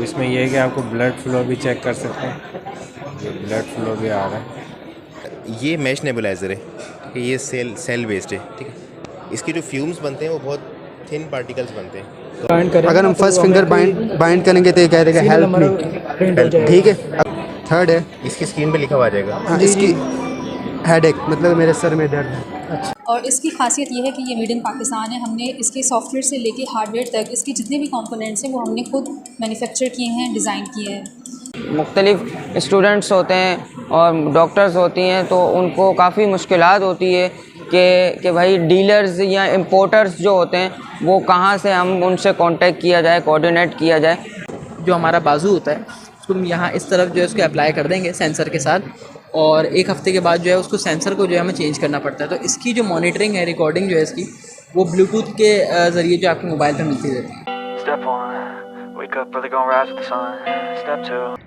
इसमें यह है कि आपको ब्लड फ्लो भी चेक कर सकते हैं, ये ब्लड फ्लो भी आ रहा है। ये मैश नेबुलाइज़र है, ठीक है। ये सेल बेस्ड है, ठीक है। इसके जो फ्यूम्स बनते हैं वो बहुत थिन पार्टिकल्स बनते हैं। अगर हम फर्स्ट फिंगर बाइंड करेंगे तो ये कह देगा हेल्प मी, ठीक है। थर्ड है इसकी स्क्रीन पे लिखा हुआ आ जाएगा। हाँ, इसकी हेडेक मतलब मेरे सर में दर्द है। और इसकी खासियत ये है कि ये मेड इन पाकिस्तान है। हमने इसके सॉफ्टवेयर से लेके हार्डवेयर तक इसके जितने भी कंपोनेंट्स हैं वो हमने खुद मैन्युफैक्चर किए हैं, डिज़ाइन किए हैं। मुख्तलिफ स्टूडेंट्स होते हैं और डॉक्टर्स होती हैं, तो उनको काफ़ी मुश्किलात होती है कि भाई डीलर्स या इम्पोर्टर्स जो होते हैं वो कहाँ से हम उनसे कांटेक्ट किया जाए, कोऑर्डिनेट किया जाए। जो हमारा बाजू होता है उसको हम यहाँ इस तरफ जो है उसको अप्लाई कर देंगे सेंसर के साथ, और एक हफ़्ते के बाद जो है उसको सेंसर को जो है हमें चेंज करना पड़ता है। तो इसकी जो मॉनिटरिंग है, रिकॉर्डिंग जो है इसकी, वो ब्लूटूथ के ज़रिए जो आपके मोबाइल पर मिलती रहती है।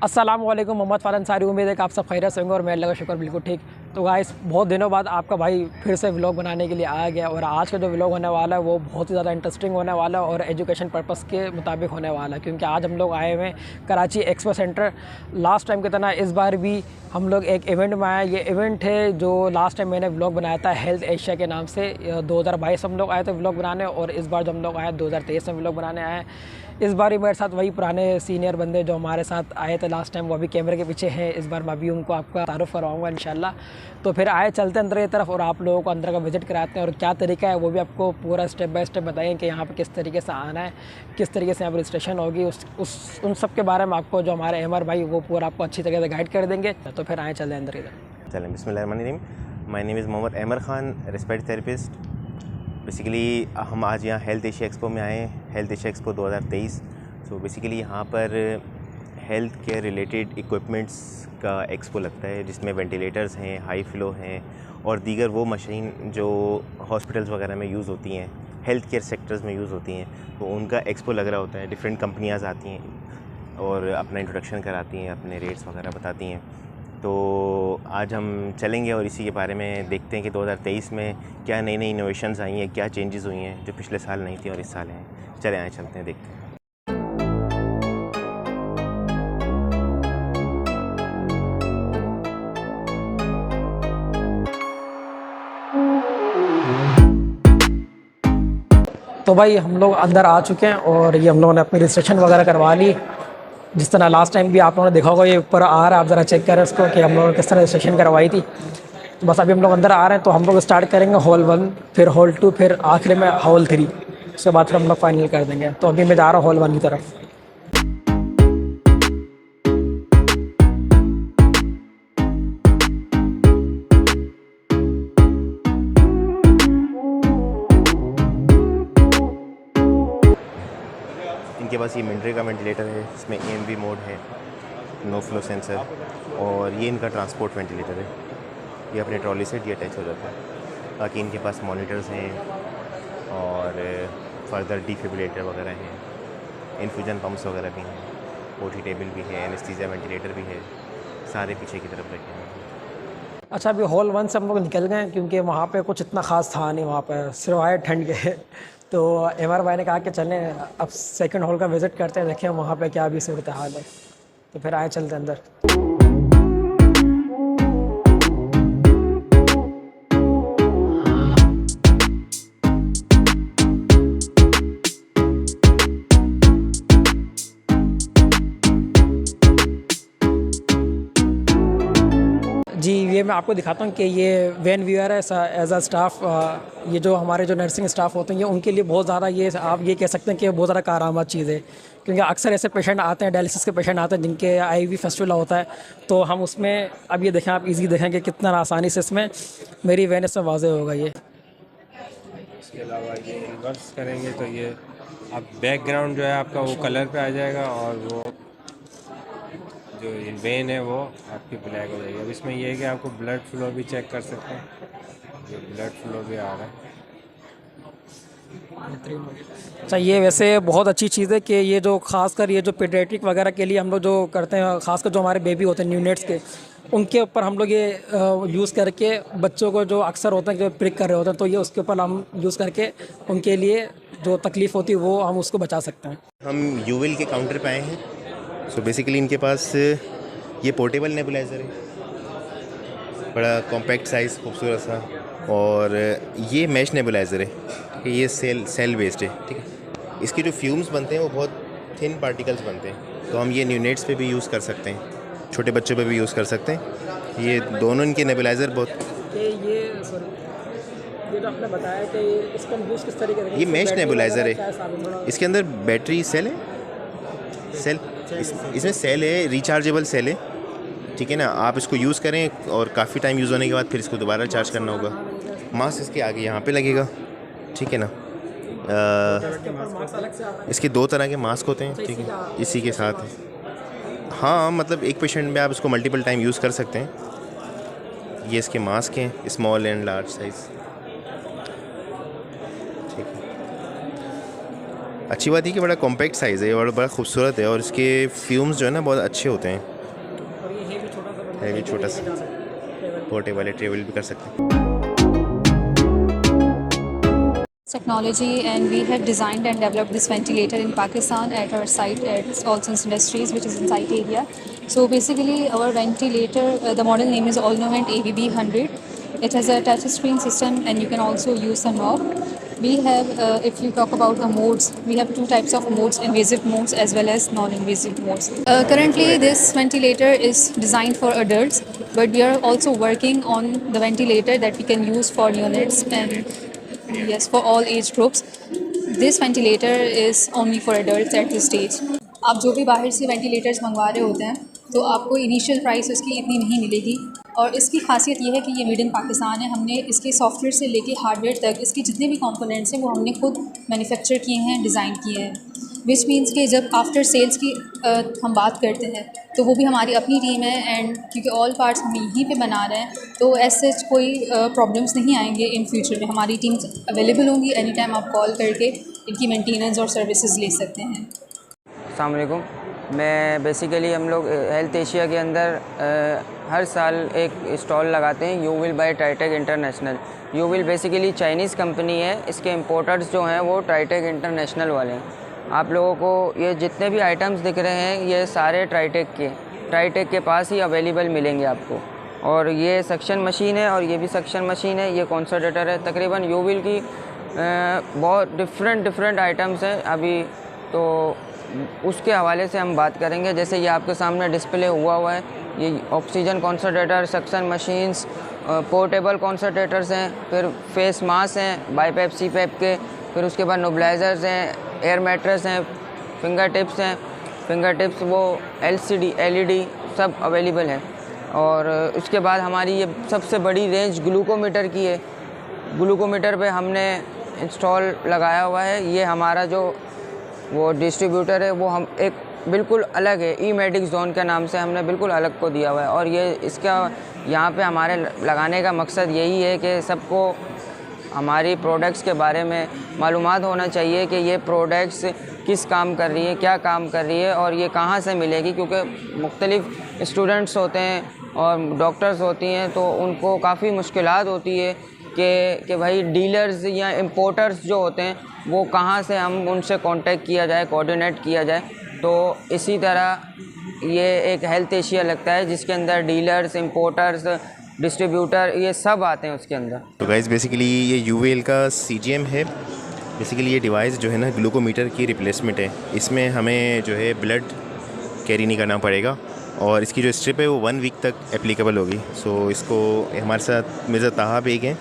अस्सलाम वालेकुम, मोहम्मद फ़ार अंसारी। उम्मीद है कि आप सब खैरियत से होंगे और मैं अल्लाह का शुक्र बिल्कुल ठीक। तो गाइस, बहुत दिनों बाद आपका भाई फिर से व्लॉग बनाने के लिए आ गया, और आज का जो व्लॉग होने वाला है वो बहुत ही ज़्यादा इंटरेस्टिंग होने वाला है और एजुकेशन पर्पस के मुताबिक होने वाला है, क्योंकि आज हम लोग आए हुए हैं Karachi expo centre. Last time की तरह इस बार भी हम लोग एक इवेंट में आए। ये इवेंट है जो लास्ट टाइम मैंने व्लॉग बनाया था हेल्थ एशिया के नाम से। 2022 हम लोग आए थे व्लॉग बनाने, और इस बार जो हम लोग आए 2023 में व्लॉग बनाने आए। इस बार ही मेरे साथ वही पुराने सीनियर बंदे जो हमारे साथ आए थे लास्ट टाइम, वो अभी कैमरे के पीछे हैं। इस बार मैं भी उनको आपका तारुफ करवाऊँगा इंशाल्लाह। तो फिर आए चलते अंदर की तरफ और आप लोगों को अंदर का विज़िट कराते हैं, और क्या तरीका है वो भी आपको पूरा स्टेप बाय स्टेप बताएंगे कि यहाँ पर किस तरीके से आना है, किस तरीके से यहाँ पर रजिस्ट्रेशन होगी, उन सब के बारे में आपको जो हमारे अमर भाई वो पूरा आपको अच्छी तरह से गाइड कर देंगे। तो फिर आए चलते अंदर इधर। चलें, बिस्मिल्लाहिर्रहमानिर्रहीम। My name is Mohammad Amar Khan, respect therapist. Basically हम आज यहाँ हेल्थ एशिया एक्सपो में आए हैं, health Asia expo 2023। So basically यहाँ पर हेल्थ केयर रिलेटेड इक्विपमेंट्स का एक्सपो लगता है, जिसमें वेंटिलेटर्स हैं, हाई फ्लो हैं और दीगर वो मशीन जो हॉस्पिटल्स वगैरह में यूज़ होती हैं, हेल्थ केयर सेक्टर्स में यूज़ होती हैं, तो उनका एक्सपो लग रहा होता है। डिफरेंट कंपनियाँ आती हैं और अपना इंट्रोडक्शन कराती हैं, अपने रेट्स वगैरह बताती हैं। तो आज हम चलेंगे और इसी के बारे में देखते हैं कि 2023 में क्या नई नई इनोवेशंस आई हैं, क्या चेंजेस हुई हैं जो पिछले साल नहीं थी और इस साल हैं। चले आए चलते हैं, देखते हैं। तो भाई हम लोग अंदर आ चुके हैं और ये हम लोगों ने अपनी रजिस्ट्रेशन वगैरह करवा ली। जिस तरह लास्ट टाइम भी आप लोगों ने देखा होगा, ये ऊपर आ रहा है, आप ज़रा चेक करें इसको कि हम लोगों ने किस तरह रजिस्ट्रेशन करवाई थी। तो बस अभी हम लोग अंदर आ रहे हैं, तो हम लोग स्टार्ट करेंगे हॉल 1, फिर हॉल 2, फिर आखिर में हॉल 3। उसके बाद फिर हम लोग फाइनल कर देंगे। तो अभी मैं जा रहा हूँ हॉल 1 की तरफ। इनके पास ये मिलिट्री का वेंटिलेटर है, इसमें EMV मोड है, नो फ्लो सेंसर, और ये इनका ट्रांसपोर्ट वेंटिलेटर है। ये अपने ट्रॉली से अटैच हो जाता है। बाकी इनके पास मॉनिटर्स हैं और फर्दर डिफिब्रिलेटर वगैरह हैं, इन्फ्यूजन पम्प्स वगैरह भी हैं, OT टेबल भी है, एनेस्थीसिया वेंटिलेटर भी है, सारे पीछे की तरफ रखे हैं। अच्छा, अभी हॉल 1 से हम लोग निकल गए क्योंकि वहाँ पे कुछ इतना ख़ास था नहीं, वहाँ पर सिवाय ठंड के। तो एमआर भाई ने कहा कि चलें अब सेकंड हॉल का विज़िट करते हैं, देखें वहाँ पे क्या भी सूरत हाल है। तो फिर आए चलते अंदर। जी, ये मैं आपको दिखाता हूँ कि ये वैन व्यूअर है एज अ स्टाफ। ये जो हमारे जो नर्सिंग स्टाफ होते हैं, ये उनके लिए बहुत ज़्यादा, ये आप ये कह सकते हैं कि बहुत ज़्यादा कारआमद चीज़ है, क्योंकि अक्सर ऐसे पेशेंट आते हैं, डायलिसिस के पेशेंट आते हैं जिनके IV फेस्टिवल होता है। तो हम उसमें अब ये देखें, आप इजी देखें कि कितना आसानी से इसमें मेरी वैन इसमें वाज़े होगा। ये इसके अलावा ये रिवर्स करेंगे तो ये अब बैकग्राउंड जो है आपका वो कलर पे आ जाएगा, और वो जो वेन है वो आपकी ब्लैक हो जाएगी। अब इसमें यह है कि आपको ब्लड फ्लो भी चेक कर सकते हैं, ये ब्लड फ्लो भी आ रहा है। अच्छा, ये वैसे बहुत अच्छी चीज़ है कि ये जो खासकर ये जो पीडियाट्रिक वगैरह के लिए हम लोग जो करते हैं, खासकर जो हमारे बेबी होते हैं न्यूनेट्स के, उनके ऊपर हम लोग ये यूज़ करके बच्चों को जो अक्सर होते हैं जो प्रिक कर रहे होते हैं, तो ये उसके ऊपर हम यूज़ करके उनके लिए जो तकलीफ़ होती है वो हम उसको बचा सकते हैं। हम यूविल के काउंटर पे आए हैं सो बेसिकली इनके पास ये पोर्टेबल नेबुलाइज़र है, बड़ा कॉम्पैक्ट साइज़, खूबसूरत सा, और ये मैश नेबुलाइज़र है, ठीक है। ये सेल बेस्ड है, ठीक है। इसके जो फ्यूम्स बनते हैं वो बहुत थिन पार्टिकल्स बनते हैं, तो हम ये न्यूनेट्स पे भी यूज़ कर सकते हैं, छोटे बच्चों पे भी यूज़ कर सकते हैं। ये दोनों इनके नेबुलाइज़र बहुत ये जो आपने बताया कि इसका यूज़ किस तरीके से, ये मैश नेबुलाइज़र है, इसके अंदर बैटरी सेल है, इसमें सेल है, रिचार्जेबल सेल है, ठीक है ना। आप इसको यूज़ करें और काफ़ी टाइम यूज़ होने के बाद फिर इसको दोबारा चार्ज करना होगा। मास्क इसके आगे यहाँ पे लगेगा, ठीक है ना। इसके 2 तरह के मास्क होते हैं, ठीक है, इसी के साथ है। हाँ, मतलब एक पेशेंट में आप इसको मल्टीपल टाइम यूज़ कर सकते हैं। ये इसके मास्क हैं, स्मॉल एंड लार्ज साइज़, ठीक है। अच्छी बात है कि बड़ा कॉम्पैक्ट साइज़ है और बड़ा खूबसूरत है, और इसके फ्यूम्स जो है ना बहुत अच्छे होते हैं। है भी छोटा सा, पोर्टेबल है, ट्रेवल भी कर सकते हैं। Technology, and we have designed and developed this ventilator in Pakistan at our site at Allsons Industries, which is in site area. So basically our ventilator, the model name is Allnovent ABB 100. It has a touch screen system and you can also use the knob. We have, if you talk about the modes, we have 2 types of modes, invasive modes as well as non-invasive modes. Currently this ventilator is designed for adults, but we are also working on the ventilator that we can use for neonates and yes, for all age groups. This ventilator is only for adults at this stage. आप जो भी बाहर से ventilators मंगवा रहे होते हैं तो आपको इनिशियल प्राइस उसकी इतनी नहीं मिलेगी, और इसकी खासियत ये है कि ये मेड इन पाकिस्तान है। हमने इसके सॉफ्टवेयर से लेके हार्डवेयर तक इसके जितने भी कंपोनेंट्स हैं वो हमने खुद मैन्युफैक्चर किए हैं, डिज़ाइन किए हैं, विच मीन्स कि जब आफ्टर सेल्स की हम बात करते हैं तो वो भी हमारी अपनी टीम है, एंड क्योंकि ऑल पार्ट्स हम यहीं पे बना रहे हैं तो ऐसे कोई प्रॉब्लम्स नहीं आएंगे इन फ्यूचर में। हमारी टीम्स अवेलेबल होंगी, एनी टाइम आप कॉल करके इनकी मेंटेनेंस और सर्विसेज ले सकते हैं। अस्सलाम वालेकुम। मैं बेसिकली हम लोग हेल्थ एशिया के अंदर हर साल एक स्टॉल लगाते हैं, you will buy Tritech International. You will basically Chinese company है, इसके इम्पोर्टर्स जो हैं वो ट्राइटेक इंटरनेशनल वाले हैं। आप लोगों को ये जितने भी आइटम्स दिख रहे हैं ये सारे ट्राइटेक के पास ही अवेलेबल मिलेंगे आपको। और ये सक्शन मशीन है और ये भी सक्शन मशीन है, ये कंसंट्रेटर है। तकरीबन यू विल की बहुत डिफरेंट आइटम्स हैं अभी, तो उसके हवाले से हम बात करेंगे। जैसे ये आपके सामने डिस्प्ले हुआ है, ये oxygen concentrator, suction machines, portable concentrators हैं, फिर फेस मास्क हैं बाईपैप सीपैप के, फिर उसके बाद नेबुलाइजर्स हैं, एयर मैट्रेस हैं, फिंगर टिप्स वो LCD LED सब अवेलेबल है। और उसके बाद हमारी ये सबसे बड़ी रेंज ग्लूकोमीटर की है। ग्लूकोमीटर पे हमने इंस्टॉल लगाया हुआ है। ये हमारा जो वो डिस्ट्रीब्यूटर है वो हम एक बिल्कुल अलग है, ई-मेडिक जोन के नाम से हमने बिल्कुल अलग को दिया हुआ है। और ये इसका यहाँ पे हमारे लगाने का मकसद यही है कि सबको हमारी प्रोडक्ट्स के बारे में मालूमात होना चाहिए कि ये प्रोडक्ट्स किस काम कर रही है, क्या काम कर रही है और ये कहाँ से मिलेगी, क्योंकि मुख्तलिफ स्टूडेंट्स होते हैं और डॉक्टर्स होती हैं तो उनको काफ़ी मुश्किलात होती है कि भाई डीलर्स या इम्पोर्टर्स जो होते हैं वो कहाँ से हम उनसे कांटेक्ट किया जाए, कोऑर्डिनेट किया जाए। तो इसी तरह ये एक हेल्थ एशिया लगता है जिसके अंदर डीलर्स, इम्पोर्टर्स, डिस्ट्रीब्यूटर ये सब आते हैं उसके अंदर। तो गाइस बेसिकली ये यूवेल का CGM है। बेसिकली ये डिवाइस जो है ना ग्लूकोमीटर की रिप्लेसमेंट है। इसमें हमें जो है ब्लड कैरी नहीं करना पड़ेगा और इसकी जो स्ट्रिप है वो 1 वीक तक एप्लीकेबल होगी। सो इसको हमारे साथ मिर्ज़ा ताहा बेग हैं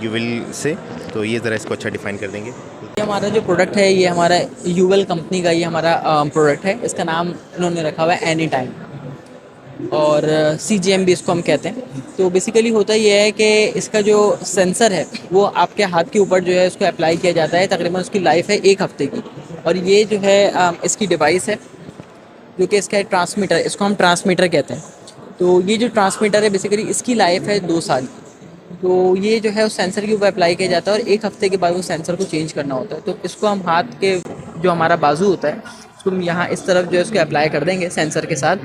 यूवेल से, तो ये ज़रा इसको अच्छा डिफ़ाइन कर देंगे। ये हमारा जो प्रोडक्ट है ये हमारा यूवेल कंपनी का ये हमारा प्रोडक्ट है। इसका नाम इन्होंने रखा हुआ है एनी टाइम और CGM भी इसको हम कहते हैं। तो बेसिकली होता ये है कि इसका जो सेंसर है वो आपके हाथ के ऊपर जो है उसको अप्लाई किया जाता है। तकरीबन उसकी लाइफ है 1 हफ्ते की। और ये जो है इसकी डिवाइस है जो कि इसका ट्रांसमीटर, इसको हम ट्रांसमीटर कहते हैं। तो ये जो ट्रांसमीटर है बेसिकली इसकी लाइफ है 2 साल। तो ये जो है उस सेंसर के ऊपर अप्लाई किया जाता है और 1 हफ्ते के बाद वो सेंसर को चेंज करना होता है। तो इसको हम हाथ के जो हमारा बाजू होता है उसको हम यहाँ इस तरफ जो है उसको अप्लाई कर देंगे सेंसर के साथ,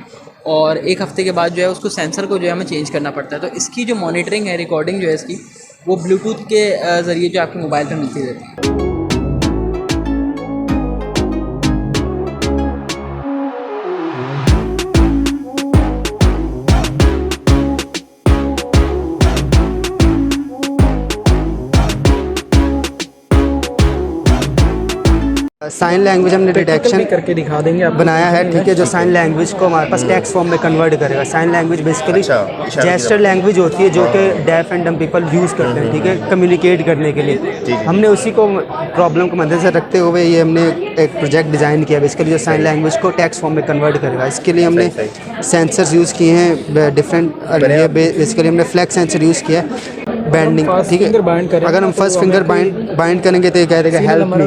और 1 हफ्ते के बाद जो है उसको सेंसर को जो है हमें चेंज करना पड़ता है। तो इसकी जो मॉनिटरिंग है, रिकॉर्डिंग जो है इसकी, वो ब्लूटूथ के ज़रिए जो आपके मोबाइल पर मिलती रहती है। साइन लैंग्वेज हमने डिटेक्शन करके दिखा देंगे आप बनाया है, ठीक है, जो साइन लैंग्वेज को हमारे पास टेक्स्ट फॉर्म में कन्वर्ट करेगा। Sign language basically gesture language होती है जो कि deaf and dumb people use करते हैं, ठीक है, कम्युनिकेट करने के लिए। हमने उसी को प्रॉब्लम को मद्देनजर रखते हुए ये हमने एक प्रोजेक्ट डिज़ाइन किया बेसिकली जो साइन लैंग्वेज को टेक्स्ट फॉर्म में कन्वर्ट करेगा। इसके लिए हमने सेंसर्स यूज़ किए हैं डिफरेंट, बेसिकली हमने फ्लैग सेंसर यूज़ किया है, बैंडिंग, ठीक है। अगर हम फर्स्ट फिंगर बाइंड करेंगे तो ये कह देगा हेल्प मी,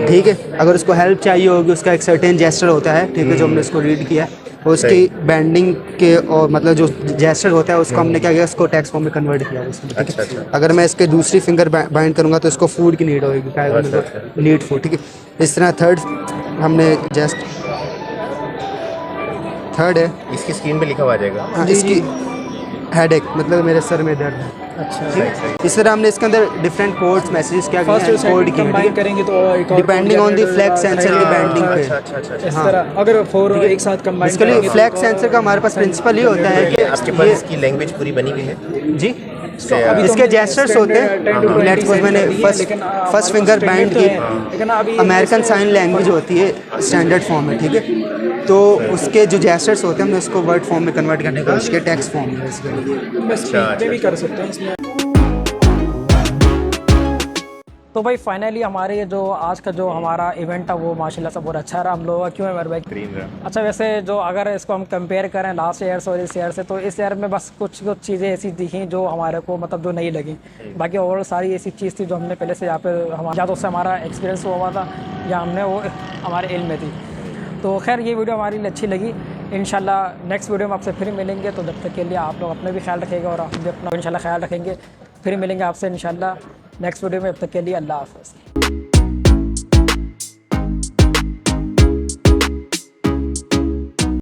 ठीक है। अगर उसको हेल्प चाहिए होगी, उसका एक सर्टेन जेस्चर होता है, ठीक है, जो हमने उसको रीड किया है, उसकी बैंडिंग के और मतलब जो जेस्चर होता है उसको हमने क्या किया, उसको टेक्स्ट फॉर्म में कन्वर्ट किया उसमें, ठीक है। अगर मैं इसके दूसरी फिंगर बाइंड करूँगा तो इसको फूड की नीड होगी, क्या नीड फूड, ठीक है। इस तरह थर्ड हमने जस्ट थर्ड है, इसकी स्क्रीन पे लिखा हुआ आ जाएगा। हाँ, इसकी हेडेक मतलब मेरे सर में दर्द है। अच्छा, इस तरह हमने इसके अंदर डिफरेंट कोड्स मैसेजेस क्या कोड की करेंगे तो depending on the flag sensor की बैंडिंग पे। इस तरह अगर 4 एक साथ कंबाइन बेसिकली फ्लैग सेंसर का हमारे पास प्रिंसिपल ये होता है कि आपके पास इसकी लैंग्वेज पूरी बनी हुई है जी, इसके जेस्चर्स होते हैं। लेट्स सपोज मैंने फर्स्ट फिंगर बाइंड की, अमेरिकन साइन लैंग्वेज होती है स्टैंडर्ड फॉर्म में, ठीक है, तो उसके जो जेस्चर्स होते हैं हमने उसको वर्ड फॉर्म में कन्वर्ट करने की कोशिश की, टेक्स्ट फॉर्म में बेसिकली भी कर सकते हैं इसमें। तो भाई फाइनली हमारे ये जो आज का जो हमारा इवेंट था वो माशाल्लाह से बहुत अच्छा रहा हम लोगों का। क्यों है मेरे भाई? अच्छा, वैसे जो अगर इसको हम कंपेयर करें लास्ट ईयर से और इस ईयर से, तो इस ईयर में बस कुछ चीज़ें ऐसी दिखी जो हमारे को मतलब जो नहीं लगी। बाकी ओवरऑल सारी ऐसी चीज़ थी जो हमने पहले से यहाँ पे या तो उससे हमारा एक्सपीरियंस हुआ था या हमने वो हमारे इल्म में थी। तो खैर ये वीडियो हमारी अच्छी लगी। इंशाल्लाह नेक्स्ट वीडियो में आपसे फिर मिलेंगे, तो जब तक के लिए आप लोग अपना भी ख्याल रखिएगा और आप भी अपना इंशाल्लाह ख्याल रखेंगे। फिर मिलेंगे आपसे इंशाल्लाह नेक्स्ट वीडियो में, अब तक के लिए अल्लाह हाफ़िज़।